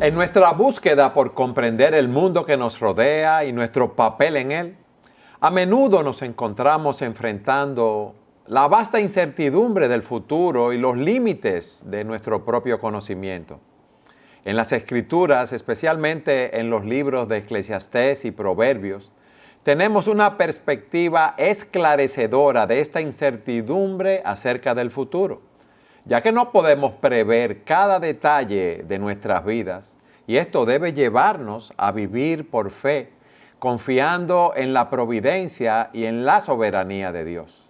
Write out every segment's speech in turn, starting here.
En nuestra búsqueda por comprender el mundo que nos rodea y nuestro papel en él, a menudo nos encontramos enfrentando la vasta incertidumbre del futuro y los límites de nuestro propio conocimiento. En las Escrituras, especialmente en los libros de Eclesiastés y Proverbios, tenemos una perspectiva esclarecedora de esta incertidumbre acerca del futuro, ya que no podemos prever cada detalle de nuestras vidas, y esto debe llevarnos a vivir por fe, confiando en la providencia y en la soberanía de Dios.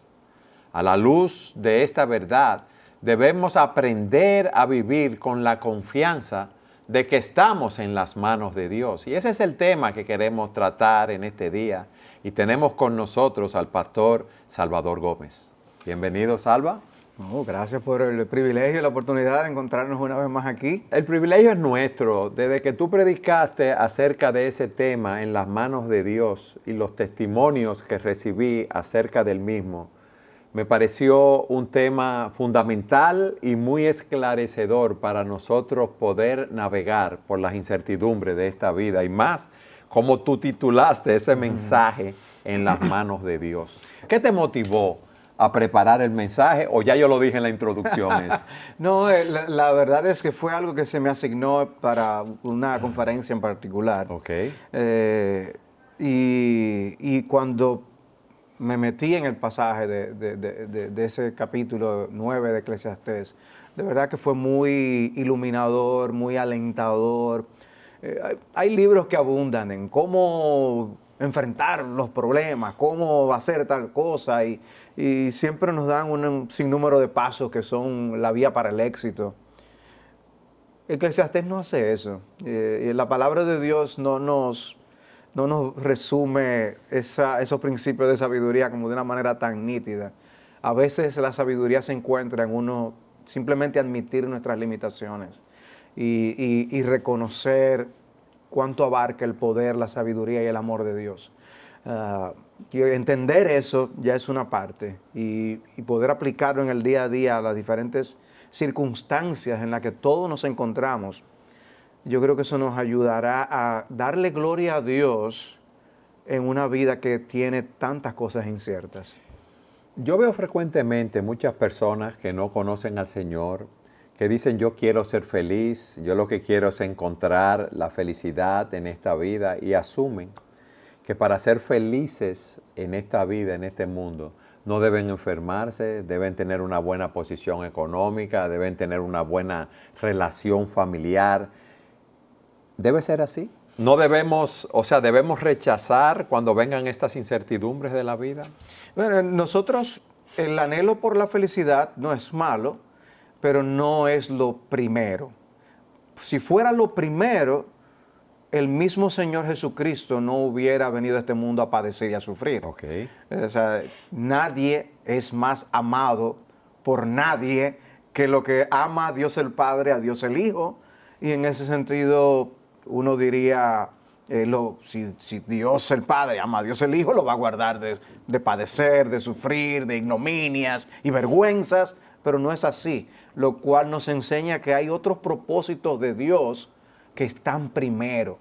A la luz de esta verdad, debemos aprender a vivir con la confianza de que estamos en las manos de Dios. Y ese es el tema que queremos tratar en este día. Y tenemos con nosotros al pastor Salvador Gómez. Bienvenido, Salva. Gracias por el privilegio y la oportunidad de encontrarnos una vez más aquí. El privilegio es nuestro. Desde que tú predicaste acerca de ese tema en las manos de Dios y los testimonios que recibí acerca del mismo, me pareció un tema fundamental y muy esclarecedor para nosotros poder navegar por las incertidumbres de esta vida y más como tú titulaste ese mensaje en las manos de Dios. ¿Qué te motivó a preparar el mensaje o ya yo lo dije en la introducción? No, la verdad es que fue algo que se me asignó para una conferencia en particular. Okay. Y cuando me metí en el pasaje de ese capítulo 9 de Eclesiastés, de verdad que fue muy iluminador, muy alentador. Hay libros que abundan en cómo enfrentar los problemas, cómo hacer tal cosa, y siempre nos dan un sinnúmero de pasos que son la vía para el éxito. Eclesiastés no hace eso. Y la palabra de Dios no nos resume esos principios de sabiduría como de una manera tan nítida. A veces la sabiduría se encuentra en uno simplemente admitir nuestras limitaciones y reconocer cuánto abarca el poder, la sabiduría y el amor de Dios. Y entender eso ya es una parte y poder aplicarlo en el día a día a las diferentes circunstancias en las que todos nos encontramos. Yo creo que eso nos ayudará a darle gloria a Dios en una vida que tiene tantas cosas inciertas. Yo veo frecuentemente muchas personas que no conocen al Señor, que dicen yo quiero ser feliz, yo lo que quiero es encontrar la felicidad en esta vida y asumen que para ser felices en esta vida, en este mundo, no deben enfermarse, deben tener una buena posición económica, deben tener una buena relación familiar. ¿Debe ser así? ¿No debemos, debemos rechazar cuando vengan estas incertidumbres de la vida? Bueno, nosotros, el anhelo por la felicidad no es malo, pero no es lo primero. Si fuera lo primero, el mismo Señor Jesucristo no hubiera venido a este mundo a padecer y a sufrir. Okay. O sea, nadie es más amado por nadie que lo que ama a Dios el Padre, a Dios el Hijo. Y en ese sentido, uno diría, si Dios el Padre ama a Dios el Hijo, lo va a guardar de padecer, de sufrir, de ignominias y vergüenzas, pero no es así, lo cual nos enseña que hay otros propósitos de Dios que están primero.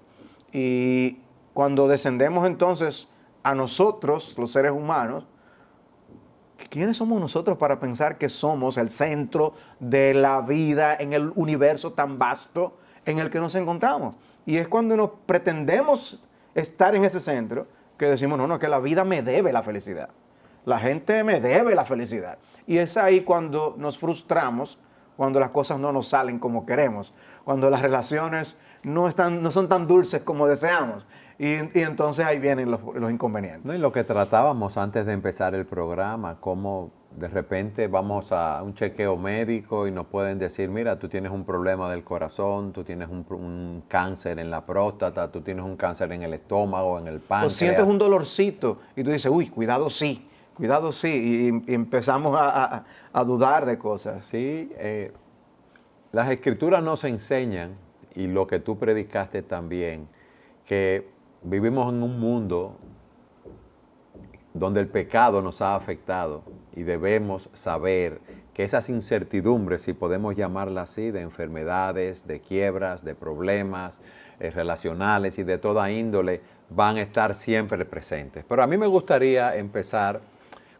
Y cuando descendemos entonces a nosotros, los seres humanos, ¿quiénes somos nosotros para pensar que somos el centro de la vida en el universo tan vasto en el que nos encontramos? Y es cuando nos pretendemos estar en ese centro que decimos, no, que la vida me debe la felicidad. La gente me debe la felicidad. Y es ahí cuando nos frustramos, cuando las cosas no nos salen como queremos, cuando las relaciones no son tan dulces como deseamos. Y entonces ahí vienen los inconvenientes. No, y lo que tratábamos antes de empezar el programa, cómo de repente vamos a un chequeo médico y nos pueden decir, mira, tú tienes un problema del corazón, tú tienes un cáncer en la próstata, tú tienes un cáncer en el estómago, en el páncreas. O sientes un dolorcito y tú dices, uy, cuidado sí, y empezamos a dudar de cosas. Sí, las Escrituras nos enseñan, y lo que tú predicaste también, que vivimos en un mundo donde el pecado nos ha afectado y debemos saber que esas incertidumbres, si podemos llamarlas así, de enfermedades, de quiebras, de problemas relacionales y de toda índole, van a estar siempre presentes. Pero a mí me gustaría empezar,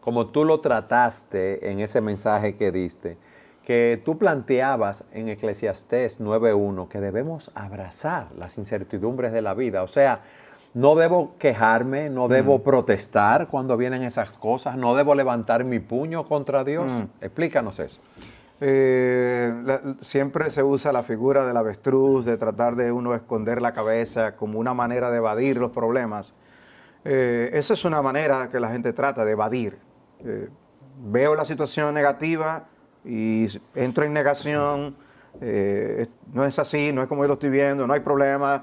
como tú lo trataste en ese mensaje que diste, que tú planteabas en Eclesiastés 9:1 que debemos abrazar las incertidumbres de la vida. O sea, no debo quejarme, no debo protestar cuando vienen esas cosas, no debo levantar mi puño contra Dios. Explícanos eso. Siempre se usa la figura del avestruz, de tratar de uno esconder la cabeza como una manera de evadir los problemas. Esa es una manera que la gente trata de evadir. Veo la situación negativa y entro en negación. No es así, no es como yo lo estoy viendo, no hay problema.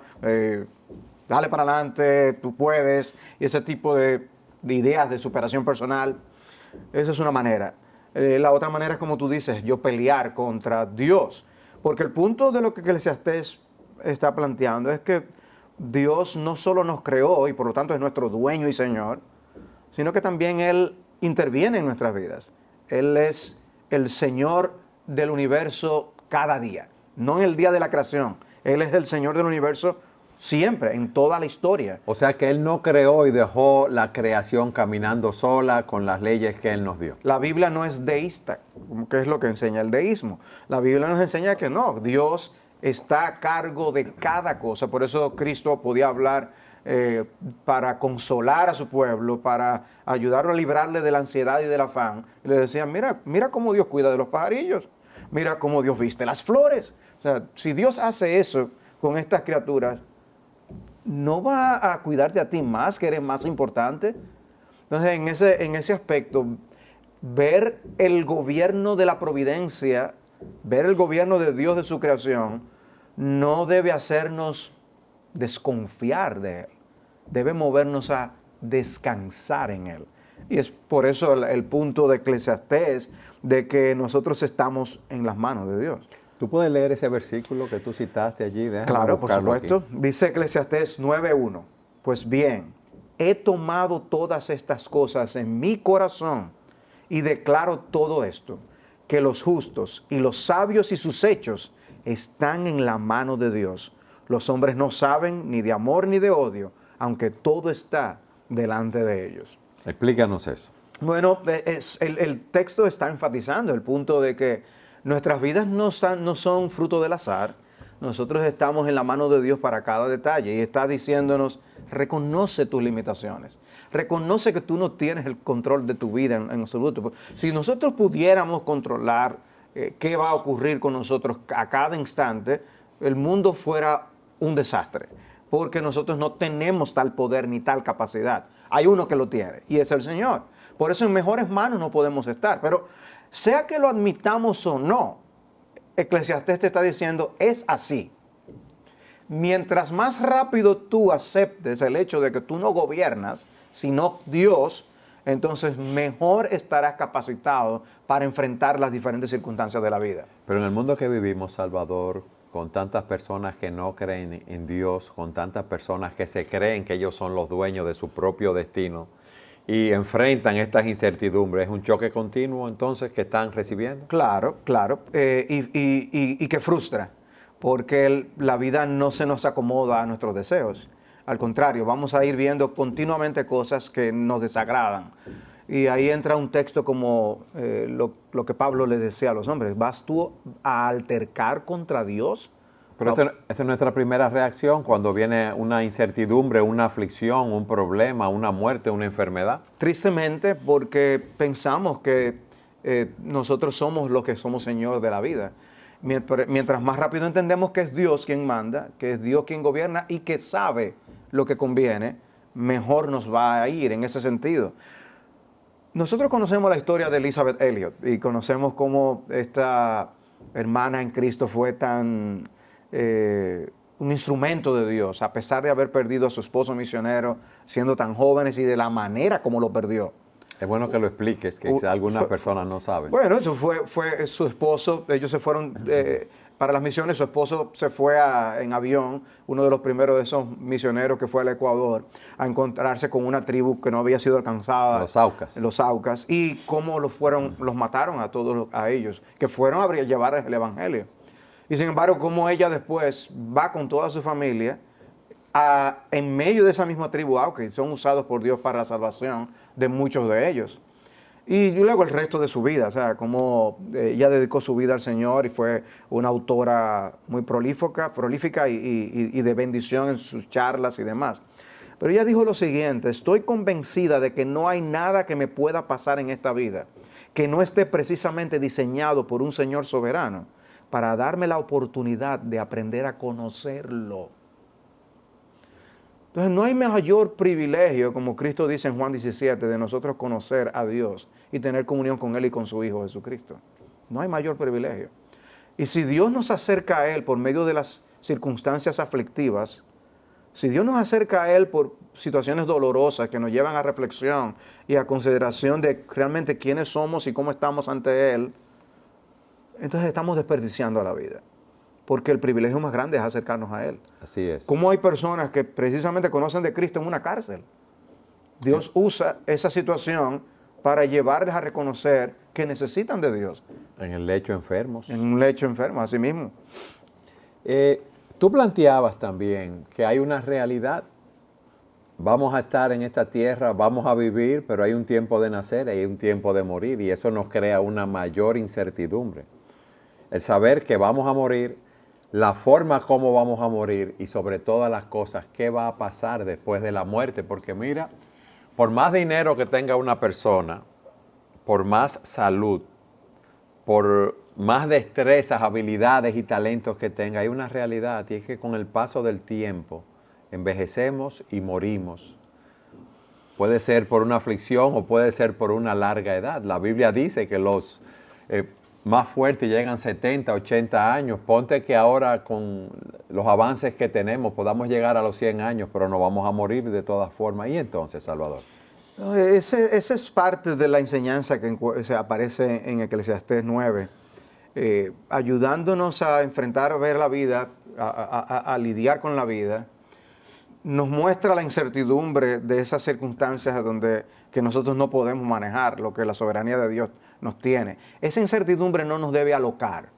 Dale para adelante, tú puedes. Y ese tipo de ideas de superación personal, esa es una manera. La otra manera es, como tú dices, yo pelear contra Dios. Porque el punto de lo que Eclesiastés está planteando es que Dios no solo nos creó y por lo tanto es nuestro dueño y Señor, sino que también Él interviene en nuestras vidas. Él es el Señor del universo cada día, no en el día de la creación. Él es el Señor del universo siempre, en toda la historia. O sea que Él no creó y dejó la creación caminando sola con las leyes que Él nos dio. La Biblia no es deísta, que es lo que enseña el deísmo. La Biblia nos enseña que no, Dios está a cargo de cada cosa. Por eso Cristo podía hablar para consolar a su pueblo, para ayudarlo a librarle de la ansiedad y del afán. Y le decían, mira cómo Dios cuida de los pajarillos, mira cómo Dios viste las flores. O sea, si Dios hace eso con estas criaturas, ¿no va a cuidarte a ti más, que eres más importante? Entonces, en ese aspecto, ver el gobierno de la providencia, ver el gobierno de Dios de su creación, no debe hacernos desconfiar de Él. Debe movernos a descansar en Él. Y es por eso el punto de Eclesiastés, de que nosotros estamos en las manos de Dios. ¿Tú puedes leer ese versículo que tú citaste allí? Déjame Claro, por supuesto. aquí. Dice Eclesiastés 9:1. Pues bien, he tomado todas estas cosas en mi corazón y declaro todo esto, que los justos y los sabios y sus hechos están en la mano de Dios. Los hombres no saben ni de amor ni de odio, aunque todo está delante de ellos. Explícanos eso. Bueno, el texto está enfatizando el punto de que nuestras vidas no son fruto del azar. Nosotros estamos en la mano de Dios para cada detalle y está diciéndonos, reconoce tus limitaciones, reconoce que tú no tienes el control de tu vida en absoluto. Si nosotros pudiéramos controlar qué va a ocurrir con nosotros a cada instante, el mundo fuera un desastre, porque nosotros no tenemos tal poder ni tal capacidad. Hay uno que lo tiene y es el Señor. Por eso en mejores manos no podemos estar. Pero sea que lo admitamos o no, Eclesiastés te está diciendo, es así. Mientras más rápido tú aceptes el hecho de que tú no gobiernas, sino Dios, entonces mejor estarás capacitado para enfrentar las diferentes circunstancias de la vida. Pero en el mundo que vivimos, Salvador, con tantas personas que no creen en Dios, con tantas personas que se creen que ellos son los dueños de su propio destino y enfrentan estas incertidumbres, ¿es un choque continuo entonces que están recibiendo? Claro, y que frustra, porque la vida no se nos acomoda a nuestros deseos. Al contrario, vamos a ir viendo continuamente cosas que nos desagradan. Y ahí entra un texto como lo que Pablo le decía a los hombres, ¿vas tú a altercar contra Dios? Pero esa es nuestra primera reacción cuando viene una incertidumbre, una aflicción, un problema, una muerte, una enfermedad. Tristemente, porque pensamos que nosotros somos los que somos Señor de la vida. Mientras más rápido entendemos que es Dios quien manda, que es Dios quien gobierna y que sabe lo que conviene, mejor nos va a ir en ese sentido. Nosotros conocemos la historia de Elizabeth Elliot y conocemos cómo esta hermana en Cristo fue tan un instrumento de Dios, a pesar de haber perdido a su esposo misionero, siendo tan jóvenes y de la manera como lo perdió. Es bueno que lo expliques, que algunas personas no saben. Bueno, eso fue su esposo, ellos se fueron para las misiones. Su esposo se fue en avión, uno de los primeros de esos misioneros que fue al Ecuador, a encontrarse con una tribu que no había sido alcanzada. Los Aucas. Los Aucas. Y cómo los mataron a todos a ellos, que fueron a llevar el evangelio. Y sin embargo, cómo ella después va con toda su familia en medio de esa misma tribu Auca, y son usados por Dios para la salvación de muchos de ellos. Y luego el resto de su vida, o sea, cómo ella dedicó su vida al Señor y fue una autora muy prolífica y de bendición en sus charlas y demás. Pero ella dijo lo siguiente: estoy convencida de que no hay nada que me pueda pasar en esta vida que no esté precisamente diseñado por un Señor soberano para darme la oportunidad de aprender a conocerlo. Entonces no hay mayor privilegio, como Cristo dice en Juan 17, de nosotros conocer a Dios y tener comunión con Él y con su Hijo Jesucristo. No hay mayor privilegio. Y si Dios nos acerca a Él por medio de las circunstancias aflictivas, si Dios nos acerca a Él por situaciones dolorosas que nos llevan a reflexión y a consideración de realmente quiénes somos y cómo estamos ante Él, entonces estamos desperdiciando la vida. Porque el privilegio más grande es acercarnos a Él. Así es. ¿Cómo hay personas que precisamente conocen de Cristo en una cárcel? Dios usa esa situación para llevarles a reconocer que necesitan de Dios. En el lecho enfermos. En un lecho enfermo, así mismo. Tú planteabas también que hay una realidad. Vamos a estar en esta tierra, vamos a vivir, pero hay un tiempo de nacer y hay un tiempo de morir, y eso nos crea una mayor incertidumbre. El saber que vamos a morir, la forma como vamos a morir y sobre todas las cosas, qué va a pasar después de la muerte. Porque mira, por más dinero que tenga una persona, por más salud, por más destrezas, habilidades y talentos que tenga, hay una realidad, y es que con el paso del tiempo envejecemos y morimos. Puede ser por una aflicción o puede ser por una larga edad. La Biblia dice que los más fuertes llegan 70, 80 años. Ponte que ahora con los avances que tenemos podamos llegar a los 100 años, pero nos vamos a morir de todas formas. ¿Y entonces, Salvador? Esa es parte de la enseñanza que aparece en Eclesiastés 9, ayudándonos a enfrentar, a ver la vida, a lidiar con la vida. Nos muestra la incertidumbre de esas circunstancias que nosotros no podemos manejar, lo que la soberanía de Dios nos tiene. Esa incertidumbre no nos debe alocar.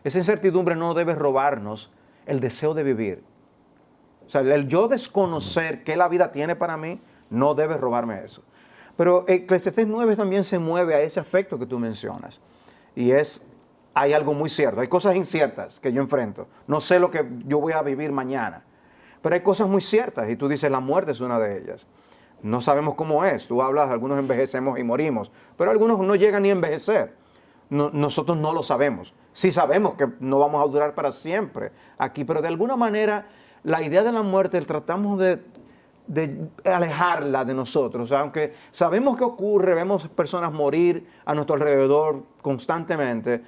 Esa incertidumbre no debe robarnos el deseo de vivir. O sea, el yo desconocer qué la vida tiene para mí no debe robarme eso. Pero Eclesiastés 9 también se mueve a ese aspecto que tú mencionas. Y hay algo muy cierto. Hay cosas inciertas que yo enfrento. No sé lo que yo voy a vivir mañana. Pero hay cosas muy ciertas, y tú dices, la muerte es una de ellas. No sabemos cómo es. Tú hablas, algunos envejecemos y morimos, pero algunos no llegan ni a envejecer. Nosotros no lo sabemos. Sí sabemos que no vamos a durar para siempre aquí, pero de alguna manera la idea de la muerte tratamos de alejarla de nosotros. O sea, aunque sabemos que ocurre, vemos personas morir a nuestro alrededor constantemente,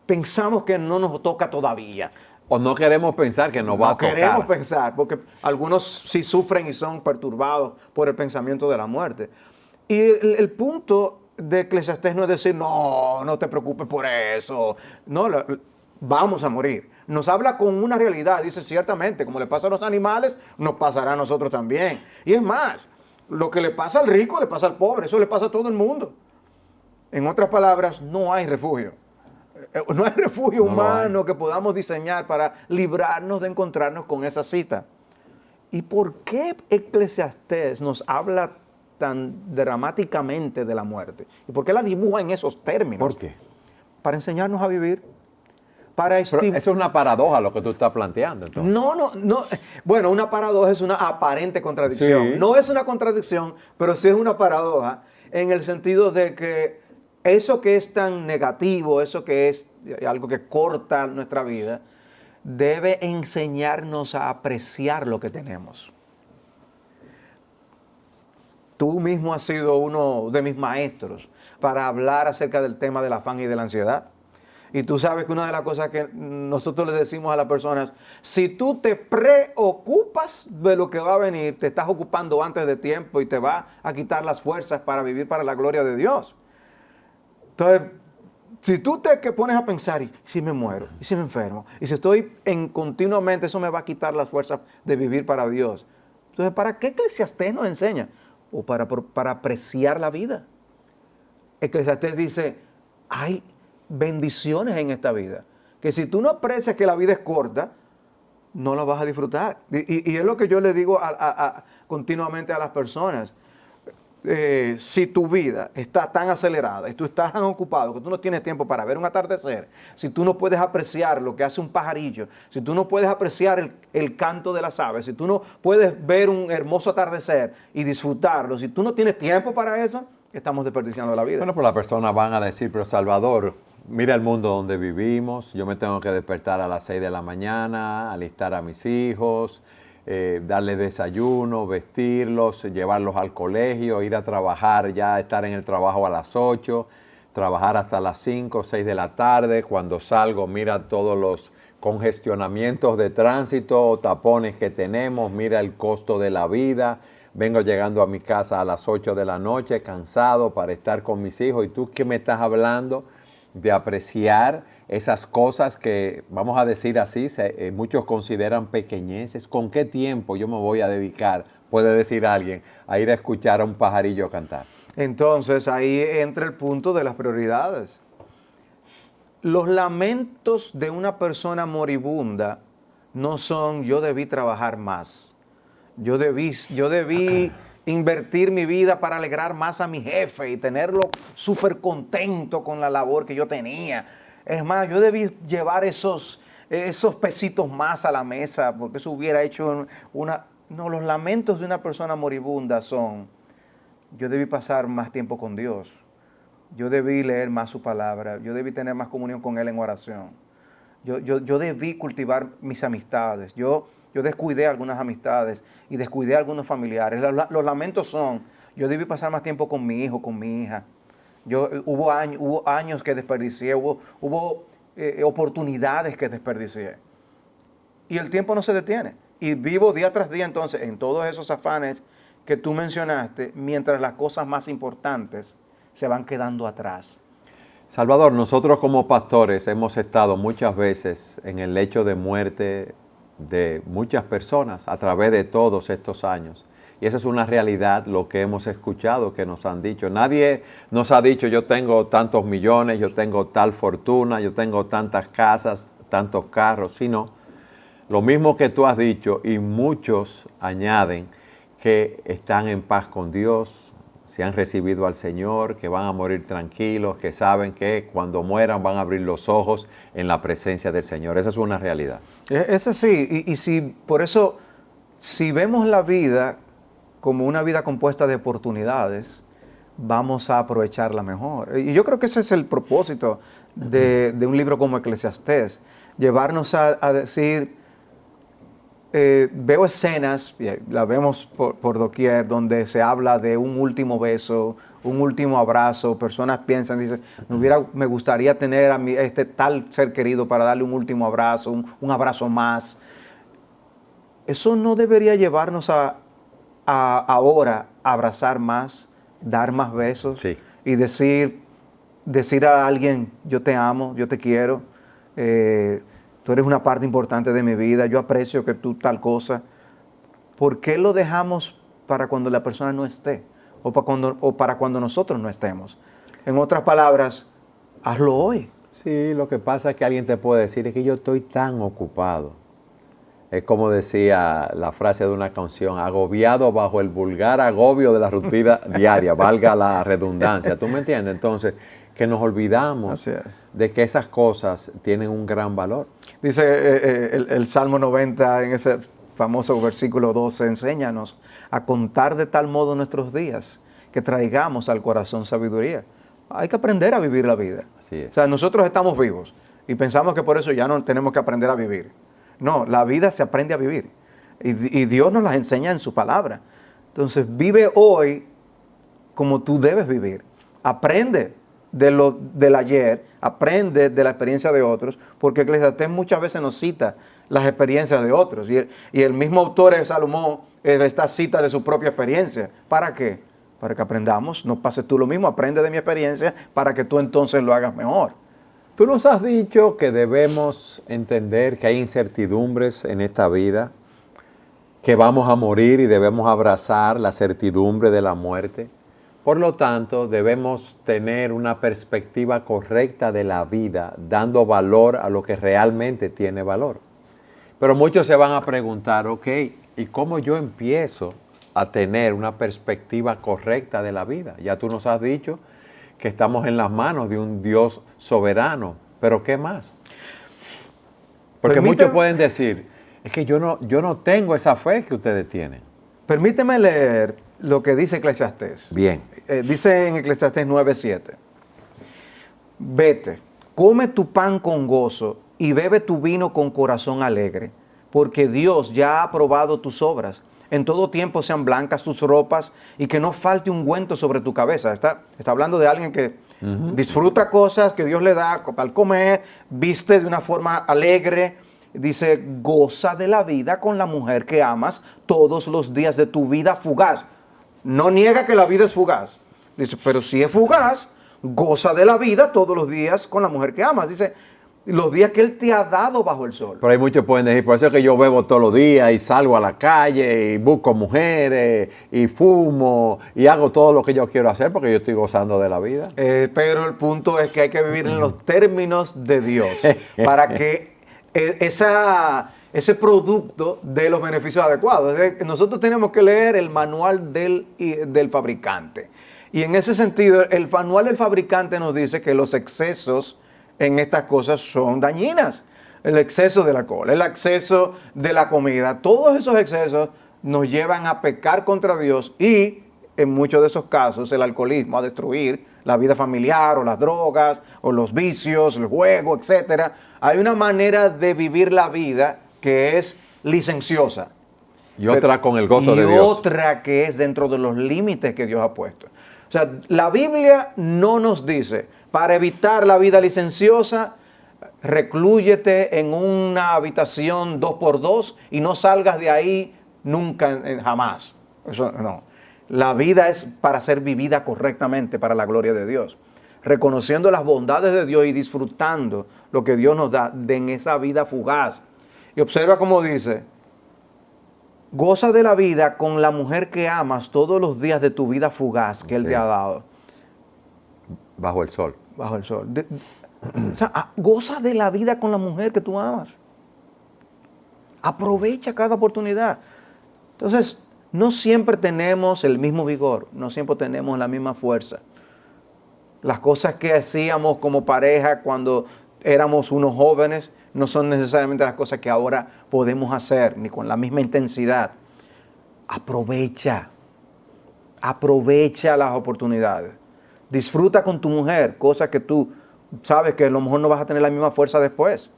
pensamos que no nos toca todavía. O no queremos pensar que nos va a tocar. No queremos pensar, porque algunos sí sufren y son perturbados por el pensamiento de la muerte. Y el punto de Eclesiastés no es decir, no te preocupes por eso. No, vamos a morir. Nos habla con una realidad, dice, ciertamente, como le pasa a los animales, nos pasará a nosotros también. Y es más, lo que le pasa al rico, le pasa al pobre, eso le pasa a todo el mundo. En otras palabras, no hay refugio. No hay refugio humano que podamos diseñar para librarnos de encontrarnos con esa cita. ¿Y por qué Eclesiastés nos habla tan dramáticamente de la muerte? ¿Y por qué la dibuja en esos términos? ¿Por qué? Para enseñarnos a vivir. Pero eso es una paradoja lo que tú estás planteando, entonces. No. Bueno, una paradoja es una aparente contradicción. Sí. No es una contradicción, pero sí es una paradoja en el sentido de que eso que es tan negativo, eso que es algo que corta nuestra vida, debe enseñarnos a apreciar lo que tenemos. Tú mismo has sido uno de mis maestros para hablar acerca del tema del afán y de la ansiedad. Y tú sabes que una de las cosas que nosotros le decimos a las personas, si tú te preocupas de lo que va a venir, te estás ocupando antes de tiempo y te va a quitar las fuerzas para vivir para la gloria de Dios. Entonces, Si tú te que pones a pensar, y si me muero, y si me enfermo, y si estoy en continuamente, eso me va a quitar las fuerzas de vivir para Dios. Entonces, ¿para qué Eclesiastés nos enseña? O para apreciar la vida. Eclesiastés dice, hay bendiciones en esta vida, que si tú no aprecias que la vida es corta, no la vas a disfrutar. Y es lo que yo le digo continuamente a las personas. Si tu vida está tan acelerada y tú estás tan ocupado que tú no tienes tiempo para ver un atardecer, si tú no puedes apreciar lo que hace un pajarillo, si tú no puedes apreciar el canto de las aves, si tú no puedes ver un hermoso atardecer y disfrutarlo, si tú no tienes tiempo para eso, estamos desperdiciando la vida. Bueno, pues las personas van a decir, pero Salvador, mira el mundo donde vivimos, yo me tengo que despertar a las 6 de la mañana, alistar a mis hijos, darles desayuno, vestirlos, llevarlos al colegio, ir a trabajar, ya estar en el trabajo a las 8, trabajar hasta las 5 o 6 de la tarde. Cuando salgo, mira todos los congestionamientos de tránsito o tapones que tenemos, mira el costo de la vida. Vengo llegando a mi casa a las 8 de la noche, cansado para estar con mis hijos. ¿Y tú qué me estás hablando de apreciar esas cosas que, vamos a decir así, muchos consideran pequeñeces? ¿Con qué tiempo yo me voy a dedicar, puede decir alguien, a ir a escuchar a un pajarillo cantar? Entonces ahí entra el punto de las prioridades. Los lamentos de una persona moribunda no son yo debí trabajar más, yo debí invertir mi vida para alegrar más a mi jefe y tenerlo súper contento con la labor que yo tenía. Es más, yo debí llevar esos pesitos más a la mesa porque eso hubiera hecho una... No, los lamentos de una persona moribunda son, yo debí pasar más tiempo con Dios, yo debí leer más su palabra, yo debí tener más comunión con Él en oración, yo debí cultivar mis amistades, yo descuidé algunas amistades y descuidé a algunos familiares. Los lamentos son, yo debí pasar más tiempo con mi hijo, con mi hija. Hubo años que desperdicié, hubo oportunidades que desperdicié. Y el tiempo no se detiene. Y vivo día tras día entonces en todos esos afanes que tú mencionaste, mientras las cosas más importantes se van quedando atrás. Salvador, nosotros como pastores hemos estado muchas veces en el lecho de muerte de muchas personas a través de todos estos años. Y esa es una realidad, lo que hemos escuchado, que nos han dicho. Nadie nos ha dicho, yo tengo tantos millones, yo tengo tal fortuna, yo tengo tantas casas, tantos carros, sino lo mismo que tú has dicho, y muchos añaden que están en paz con Dios, se han recibido al Señor, que van a morir tranquilos, que saben que cuando mueran van a abrir los ojos en la presencia del Señor. Esa es una realidad. Ese sí, y si por eso, si vemos la vida como una vida compuesta de oportunidades, vamos a aprovecharla mejor. Y yo creo que ese es el propósito de un libro como Eclesiastés, llevarnos a decir, veo escenas, y las vemos por doquier, donde se habla de un último beso, un último abrazo. Personas piensan, dicen, me gustaría tener a este tal ser querido para darle un último abrazo, un abrazo más. Eso no debería llevarnos ahora a abrazar más, dar más besos, sí, y decir a alguien, yo te amo, yo te quiero, tú eres una parte importante de mi vida, yo aprecio que tú tal cosa. ¿Por qué lo dejamos para cuando la persona no esté? O para cuando nosotros no estemos. En otras palabras, hazlo hoy. Sí, lo que pasa es que alguien te puede decir, es que yo estoy tan ocupado. Es como decía la frase de una canción, agobiado bajo el vulgar agobio de la rutina diaria, valga la redundancia. ¿Tú me entiendes? Entonces, que nos olvidamos de que esas cosas tienen un gran valor. Dice el Salmo 90 en ese famoso versículo 12, enséñanos a contar de tal modo nuestros días que traigamos al corazón sabiduría. Hay que aprender a vivir la vida. Así es. O sea, nosotros estamos vivos y pensamos que por eso ya no tenemos que aprender a vivir. No, la vida se aprende a vivir y Dios nos las enseña en su palabra. Entonces, vive hoy como tú debes vivir. Aprende del ayer, aprende de la experiencia de otros, porque Eclesiastés muchas veces nos cita las experiencias de otros. Y el mismo autor de Salomón está cita de su propia experiencia. ¿Para qué? Para que aprendamos. No pases tú lo mismo, aprende de mi experiencia para que tú entonces lo hagas mejor. Tú nos has dicho que debemos entender que hay incertidumbres en esta vida, que vamos a morir y debemos abrazar la certidumbre de la muerte. Por lo tanto, debemos tener una perspectiva correcta de la vida, dando valor a lo que realmente tiene valor. Pero muchos se van a preguntar, ok, ¿y cómo yo empiezo a tener una perspectiva correcta de la vida? Ya tú nos has dicho que estamos en las manos de un Dios soberano, pero ¿qué más? Porque muchos pueden decir, es que yo no tengo esa fe que ustedes tienen. Permíteme leer lo que dice Eclesiastés. Bien. Dice en Eclesiastés 9:7. Vete, come tu pan con gozo y bebe tu vino con corazón alegre, porque Dios ya ha aprobado tus obras. En todo tiempo sean blancas tus ropas y que no falte ungüento sobre tu cabeza. Está hablando de alguien que disfruta cosas que Dios le da al comer, viste de una forma alegre. Dice, goza de la vida con la mujer que amas todos los días de tu vida fugaz. No niega que la vida es fugaz. Dice, pero si es fugaz, goza de la vida todos los días con la mujer que amas. Dice, los días que Él te ha dado bajo el sol. Pero hay muchos pueden decir, por eso es que yo bebo todos los días y salgo a la calle y busco mujeres y fumo y hago todo lo que yo quiero hacer porque yo estoy gozando de la vida. Pero el punto es que hay que vivir en los términos de Dios para que ese producto dé los beneficios adecuados. Nosotros tenemos que leer el manual del fabricante. Y en ese sentido, el manual del fabricante nos dice que los excesos en estas cosas son dañinas. El exceso del alcohol, el exceso de la comida, todos esos excesos nos llevan a pecar contra Dios y en muchos de esos casos el alcoholismo a destruir la vida familiar o las drogas o los vicios, el juego, etc. Hay una manera de vivir la vida que es licenciosa. Y otra con el gozo de Dios. Y otra que es dentro de los límites que Dios ha puesto. O sea, la Biblia no nos dice, para evitar la vida licenciosa, reclúyete en una habitación 2x2 y no salgas de ahí nunca, jamás. Eso no. La vida es para ser vivida correctamente para la gloria de Dios. Reconociendo las bondades de Dios y disfrutando lo que Dios nos da en esa vida fugaz. Y observa cómo dice, goza de la vida con la mujer que amas todos los días de tu vida fugaz que Él te ha dado. Bajo el sol. Bajo el sol. O sea, goza de la vida con la mujer que tú amas. Aprovecha cada oportunidad. Entonces, no siempre tenemos el mismo vigor, no siempre tenemos la misma fuerza. Las cosas que hacíamos como pareja cuando éramos unos jóvenes no son necesariamente las cosas que ahora podemos hacer, ni con la misma intensidad. Aprovecha las oportunidades. Disfruta con tu mujer, cosas que tú sabes que a lo mejor no vas a tener la misma fuerza después.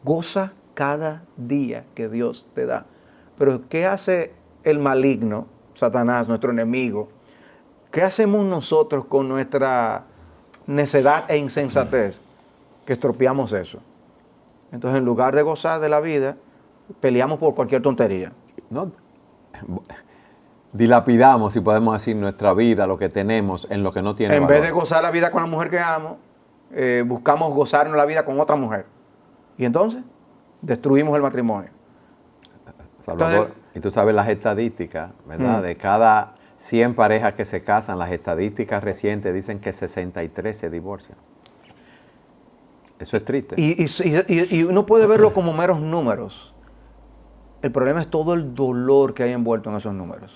Goza cada día que Dios te da. Pero ¿qué hace el maligno, Satanás, nuestro enemigo? ¿Qué hacemos nosotros con nuestra necedad e insensatez? Que estropeamos eso. Entonces, en lugar de gozar de la vida, peleamos por cualquier tontería. No, dilapidamos, si podemos decir, nuestra vida, lo que tenemos, en lo que no tiene valor. En vez de gozar la vida con la mujer que amo, buscamos gozarnos la vida con otra mujer. Y entonces, destruimos el matrimonio. Salvador, Entonces, y tú sabes las estadísticas, ¿verdad? De cada 100 parejas que se casan, las estadísticas recientes dicen que 63 se divorcian. Eso es triste. Y uno puede verlo como meros números. El problema es todo el dolor que hay envuelto en esos números.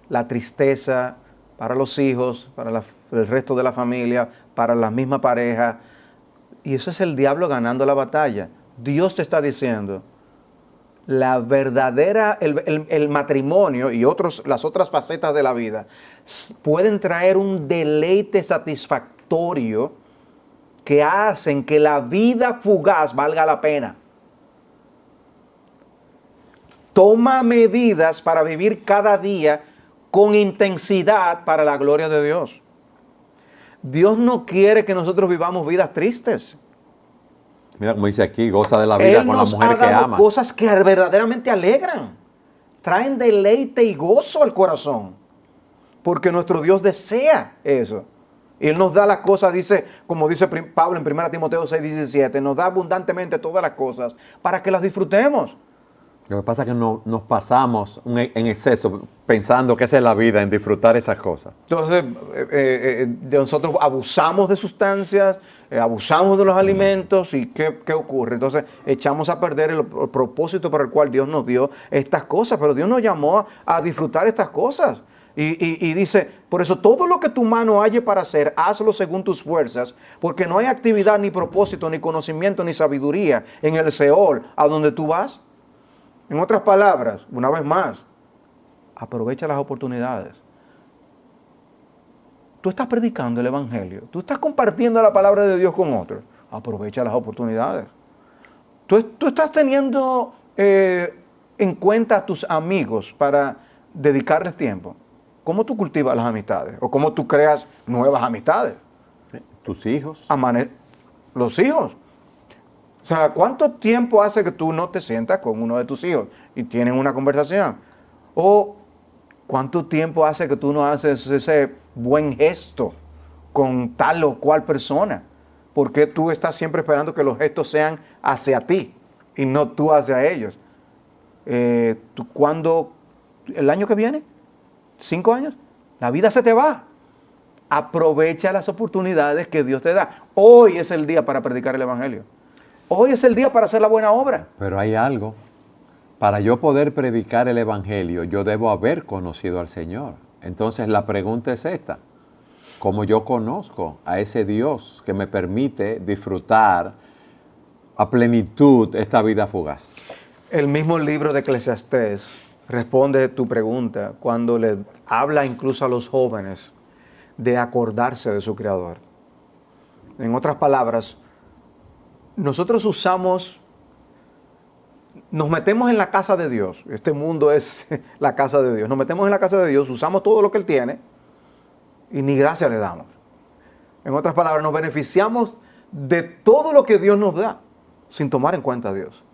La tristeza para los hijos, para el resto de la familia, para la misma pareja. Y eso es el diablo ganando la batalla. Dios te está diciendo, la verdadera, el matrimonio y las otras facetas de la vida pueden traer un deleite satisfactorio que hacen que la vida fugaz valga la pena. Toma medidas para vivir cada día con intensidad para la gloria de Dios. Dios no quiere que nosotros vivamos vidas tristes. Mira como dice aquí, goza de la vida con la mujer que amas. Él nos ha dado cosas que verdaderamente alegran, traen deleite y gozo al corazón, porque nuestro Dios desea eso. Y Él nos da las cosas, dice, como dice Pablo en 1 Timoteo 6:17, nos da abundantemente todas las cosas para que las disfrutemos. Lo que pasa es que nos pasamos en exceso pensando que esa es la vida, en disfrutar esas cosas. Entonces, nosotros abusamos de sustancias, abusamos de los alimentos y ¿qué ocurre? Entonces, echamos a perder el propósito para el cual Dios nos dio estas cosas, pero Dios nos llamó a disfrutar estas cosas. Y dice, por eso todo lo que tu mano halle para hacer, hazlo según tus fuerzas, porque no hay actividad, ni propósito, ni conocimiento, ni sabiduría en el Seol, a donde tú vas. En otras palabras, una vez más, aprovecha las oportunidades. Tú estás predicando el Evangelio, tú estás compartiendo la palabra de Dios con otros, aprovecha las oportunidades. Tú estás teniendo en cuenta a tus amigos para dedicarles tiempo. ¿Cómo tú cultivas las amistades? ¿O cómo tú creas nuevas amistades? Tus hijos. Los hijos. O sea, ¿cuánto tiempo hace que tú no te sientas con uno de tus hijos y tienen una conversación? ¿O cuánto tiempo hace que tú no haces ese buen gesto con tal o cual persona? ¿Por qué tú estás siempre esperando que los gestos sean hacia ti y no tú hacia ellos? ¿Cuándo? ¿El año que viene? 5 años, la vida se te va. Aprovecha las oportunidades que Dios te da. Hoy es el día para predicar el Evangelio. Hoy es el día para hacer la buena obra. Pero hay algo. Para yo poder predicar el Evangelio, yo debo haber conocido al Señor. Entonces la pregunta es esta. ¿Cómo yo conozco a ese Dios que me permite disfrutar a plenitud esta vida fugaz? El mismo libro de Eclesiastés responde tu pregunta cuando le habla incluso a los jóvenes de acordarse de su Creador. En otras palabras, nosotros nos metemos en la casa de Dios. Este mundo es la casa de Dios. Nos metemos en la casa de Dios, usamos todo lo que Él tiene y ni gracia le damos. En otras palabras, nos beneficiamos de todo lo que Dios nos da sin tomar en cuenta a Dios.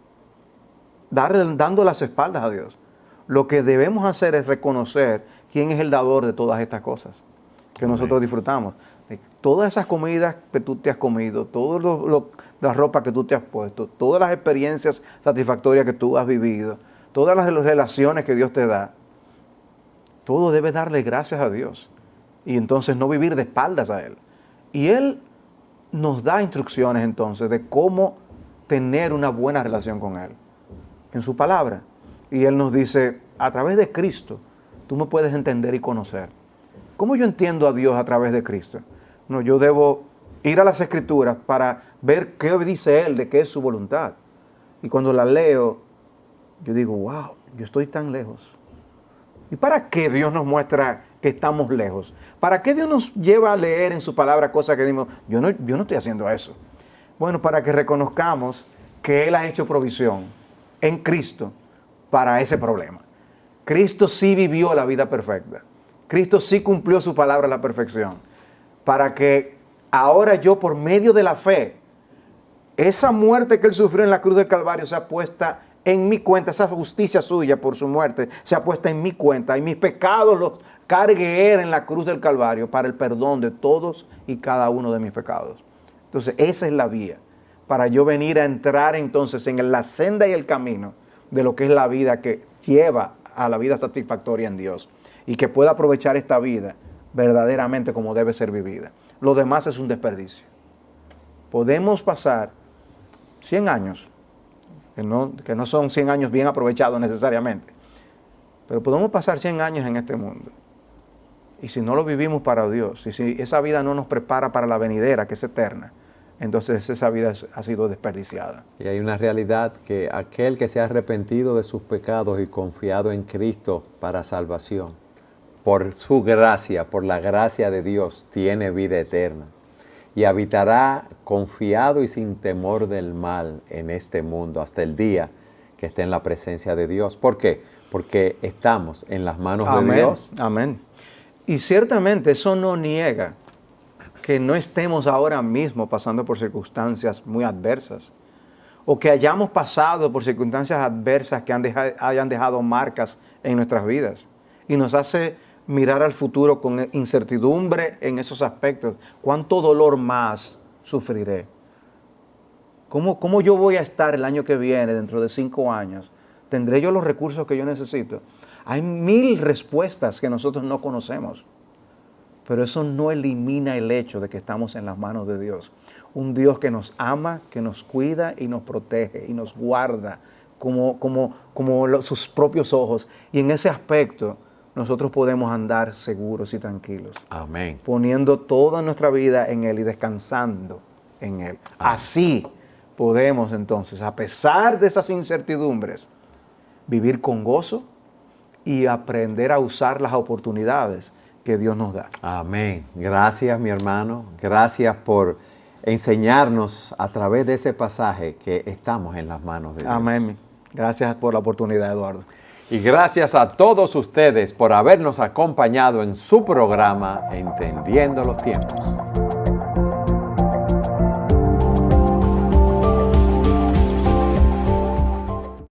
Dando las espaldas a Dios. Lo que debemos hacer es reconocer quién es el dador de todas estas cosas que nosotros disfrutamos. Todas esas comidas que tú te has comido, toda la ropa que tú te has puesto, todas las experiencias satisfactorias que tú has vivido, todas las relaciones que Dios te da, todo debe darle gracias a Dios. Y entonces no vivir de espaldas a Él. Y Él nos da instrucciones entonces de cómo tener una buena relación con Él. En su palabra. Y Él nos dice, a través de Cristo, tú me puedes entender y conocer. ¿Cómo yo entiendo a Dios a través de Cristo? No, yo debo ir a las Escrituras para ver qué dice Él, de qué es su voluntad. Y cuando la leo, yo digo, wow, yo estoy tan lejos. ¿Y para qué Dios nos muestra que estamos lejos? ¿Para qué Dios nos lleva a leer en su palabra cosas que decimos, yo no estoy haciendo eso? Bueno, para que reconozcamos que Él ha hecho provisión en Cristo para ese problema. Cristo sí vivió la vida perfecta. Cristo sí cumplió su palabra a la perfección. Para que ahora yo, por medio de la fe, esa muerte que Él sufrió en la cruz del Calvario sea puesta en mi cuenta, esa justicia suya por su muerte sea puesta en mi cuenta, y mis pecados los cargue Él en la cruz del Calvario para el perdón de todos y cada uno de mis pecados. Entonces, esa es la vía para yo venir a entrar entonces en la senda y el camino de lo que es la vida que lleva a la vida satisfactoria en Dios y que pueda aprovechar esta vida verdaderamente como debe ser vivida. Lo demás es un desperdicio. Podemos pasar 100 años, que no son 100 años bien aprovechados necesariamente, pero podemos pasar 100 años en este mundo. Y si no lo vivimos para Dios, y si esa vida no nos prepara para la venidera, que es eterna, entonces esa vida ha sido desperdiciada. Y hay una realidad que aquel que se ha arrepentido de sus pecados y confiado en Cristo para salvación, por su gracia, por la gracia de Dios, tiene vida eterna. Y habitará confiado y sin temor del mal en este mundo hasta el día que esté en la presencia de Dios. ¿Por qué? Porque estamos en las manos de Dios. Amén. Y ciertamente eso no niega que no estemos ahora mismo pasando por circunstancias muy adversas, o que hayamos pasado por circunstancias adversas que hayan dejado marcas en nuestras vidas. Y nos hace mirar al futuro con incertidumbre en esos aspectos. ¿Cuánto dolor más sufriré? ¿Cómo yo voy a estar el año que viene, dentro de 5 años? ¿Tendré yo los recursos que yo necesito? Hay 1000 respuestas que nosotros no conocemos, pero eso no elimina el hecho de que estamos en las manos de Dios. Un Dios que nos ama, que nos cuida y nos protege y nos guarda como sus propios ojos. Y en ese aspecto nosotros podemos andar seguros y tranquilos. Amén. Poniendo toda nuestra vida en Él y descansando en Él. Así podemos entonces, a pesar de esas incertidumbres, vivir con gozo y aprender a usar las oportunidades que Dios nos da. Amén. Gracias, mi hermano. Gracias por enseñarnos a través de ese pasaje que estamos en las manos de Dios. Amén. Gracias por la oportunidad, Eduardo. Y gracias a todos ustedes por habernos acompañado en su programa Entendiendo los Tiempos.